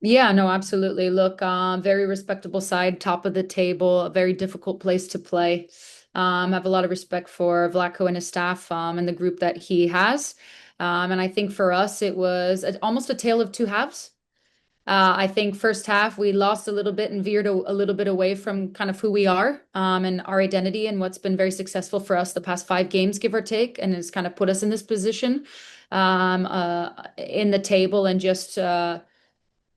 Yeah, no, absolutely. Look, very respectable side, top of the table, a very difficult place to play. I have a lot of respect for Vlatko and his staff, and the group that he has. And I think for us, it was almost a tale of two halves. I think first half we lost a little bit and veered a little bit away from kind of who we are, and our identity and what's been very successful for us the past 5 games, give or take, and has kind of put us in this position in the table and just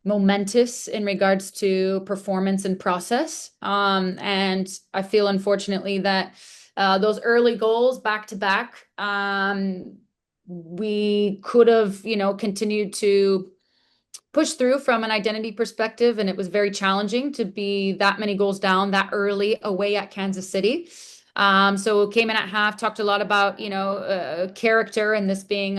momentous in regards to performance and process. And I feel unfortunately that those early goals back to back, we could have, continued to push through from an identity perspective, and it was very challenging to be that many goals down that early away at Kansas City. So came in at half, talked a lot about, character and this being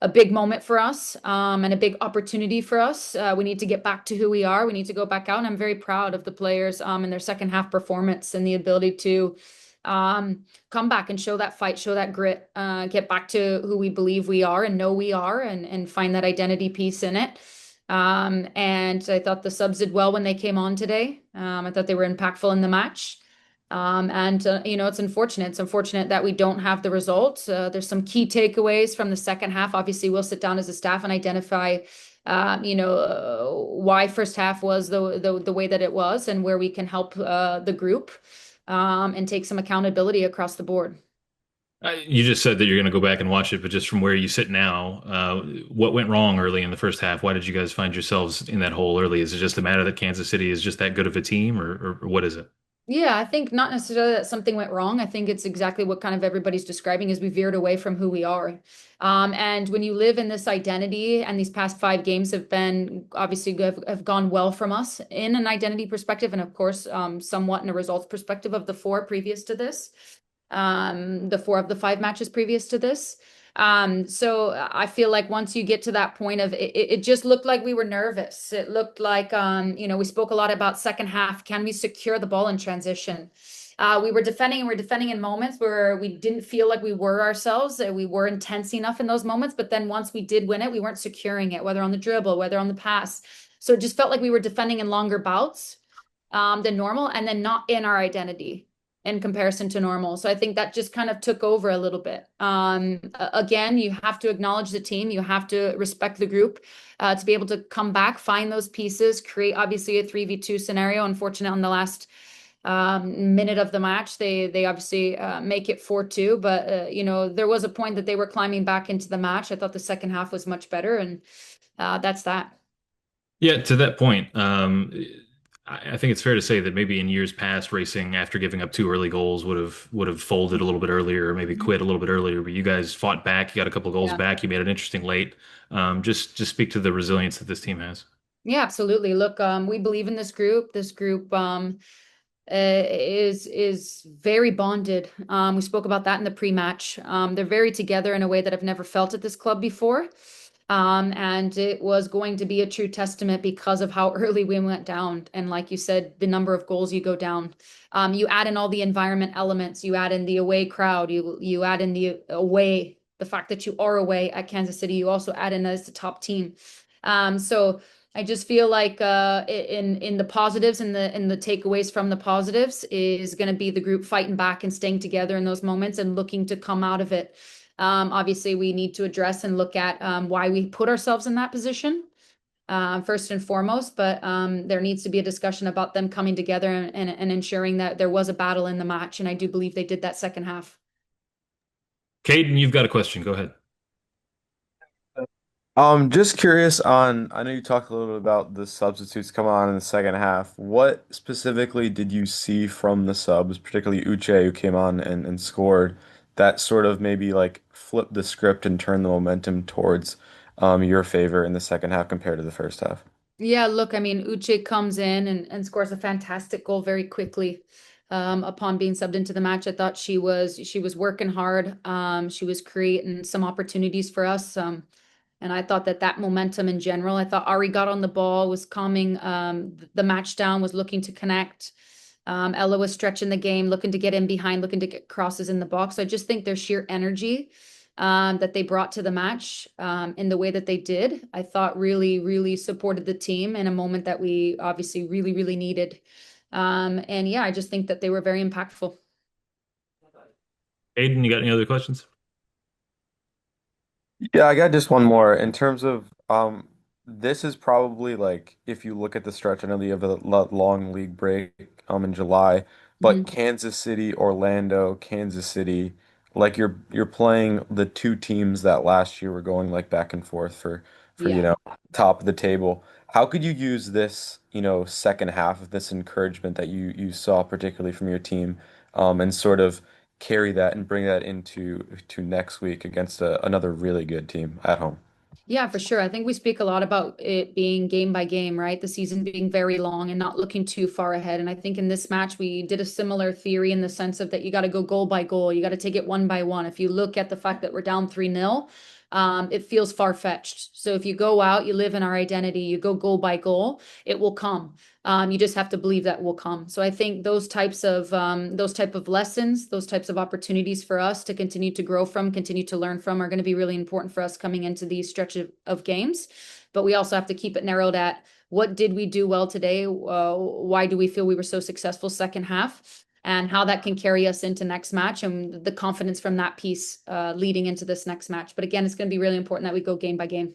a big moment for us, and a big opportunity for us. We need to get back to who we are. We need to go back out. And I'm very proud of the players and their second half performance and the ability to come back and show that fight, show that grit, get back to who we believe we are and know we are, and find that identity piece in it. And I thought the subs did well when they came on today. I thought they were impactful in the match. And it's unfortunate. It's unfortunate that we don't have the results. There's some key takeaways from the second half. Obviously, we'll sit down as a staff and identify, why first half was the way that it was, and where we can help the group, and take some accountability across the board. You just said that you're going to go back and watch it, but just from where you sit now, what went wrong early in the first half? Why did you guys find yourselves in that hole early? Is it just a matter that Kansas City is just that good of a team, or what is it? Yeah, I think not necessarily that something went wrong. I think it's exactly what kind of everybody's describing is we veered away from who we are. And when you live in this identity, and these past 5 games have been obviously have gone well from us in an identity perspective, and of course, somewhat in a results perspective of the four previous to this, the 4 of the 5 matches previous to this. So I feel like once you get to that point of it just looked like we were nervous. It looked like, we spoke a lot about second half. Can we secure the ball in transition? We were defending and we're defending in moments where we didn't feel like we were ourselves. We were intense enough in those moments, but then once we did win it, we weren't securing it, whether on the dribble, whether on the pass. So it just felt like we were defending in longer bouts, than normal, and then not in our identity in comparison to normal. So I think that just kind of took over a little bit. Again, you have to acknowledge the team, you have to respect the group, to be able to come back, find those pieces, create obviously a 3v2 scenario. Unfortunate on the last minute of the match, they obviously make it 4-2, but there was a point that they were climbing back into the match. I thought the second half was much better, and that's that. Yeah, to that point, I think it's fair to say that maybe in years past, racing after giving up 2 early goals would have folded a little bit earlier, or maybe quit a little bit earlier. But you guys fought back. You got a couple of goals Yeah. back. You made it interesting late. Just speak to the resilience that this team has. Yeah, absolutely. Look, we believe in this group. This group is very bonded. We spoke about that in the pre-match. They're very together in a way that I've never felt at this club before. And it was going to be a true testament because of how early we went down. And like you said, the number of goals you go down. You add in all the environment elements, you add in the away crowd, you add in the fact that you are away at Kansas City, you also add in as the top team. So I just feel like in the positives and the takeaways from the positives is going to be the group fighting back and staying together in those moments and looking to come out of it. Obviously, we need to address and look at why we put ourselves in that position, first and foremost. But there needs to be a discussion about them coming together and ensuring that there was a battle in the match. And I do believe they did that second half. Caden, you've got a question. Go ahead. Just curious on, I know you talked a little bit about the substitutes coming on in the second half. What specifically did you see from the subs, particularly Uche, who came on and scored, that sort of maybe like flipped the script and turned the momentum towards your favor in the second half compared to the first half? Yeah, look, I mean, Uche comes in and scores a fantastic goal very quickly. Upon being subbed into the match, I thought she was working hard. She was creating some opportunities for us. And I thought that momentum in general, I thought Ari got on the ball, was calming the match down, was looking to connect. Ella was stretching the game, looking to get in behind, looking to get crosses in the box. I just think their sheer energy that they brought to the match in the way that they did, I thought really, really supported the team in a moment that we obviously really, really needed. And yeah, I just think that they were very impactful. Aiden, you got any other questions? Yeah, I got just one more. In terms of this is probably like if you look at the stretch, I know that you have a long league break in July, but Mhm. Kansas City, Orlando, Kansas City, like you're playing the two teams that last year were going like back and forth for Yeah. top of the table. How could you use this, second half of this encouragement that you saw particularly from your team, and sort of carry that and bring that into to next week against another really good team at home? Yeah, for sure. I think we speak a lot about it being game by game, right? The season being very long and not looking too far ahead. And I think in this match, we did a similar theory in the sense of that you got to go goal by goal. You got to take it one by one. If you look at the fact that we're down 3-0, it feels far-fetched. So if you go out, you live in our identity, you go goal by goal, it will come. You just have to believe that will come. So I think those type of lessons, those types of opportunities for us to continue to grow from, continue to learn from, are going to be really important for us coming into these stretch of games. But we also have to keep it narrowed at what did we do well today? Why do we feel we were so successful second half? And how that can carry us into next match and the confidence from that piece leading into this next match. But again, it's going to be really important that we go game by game.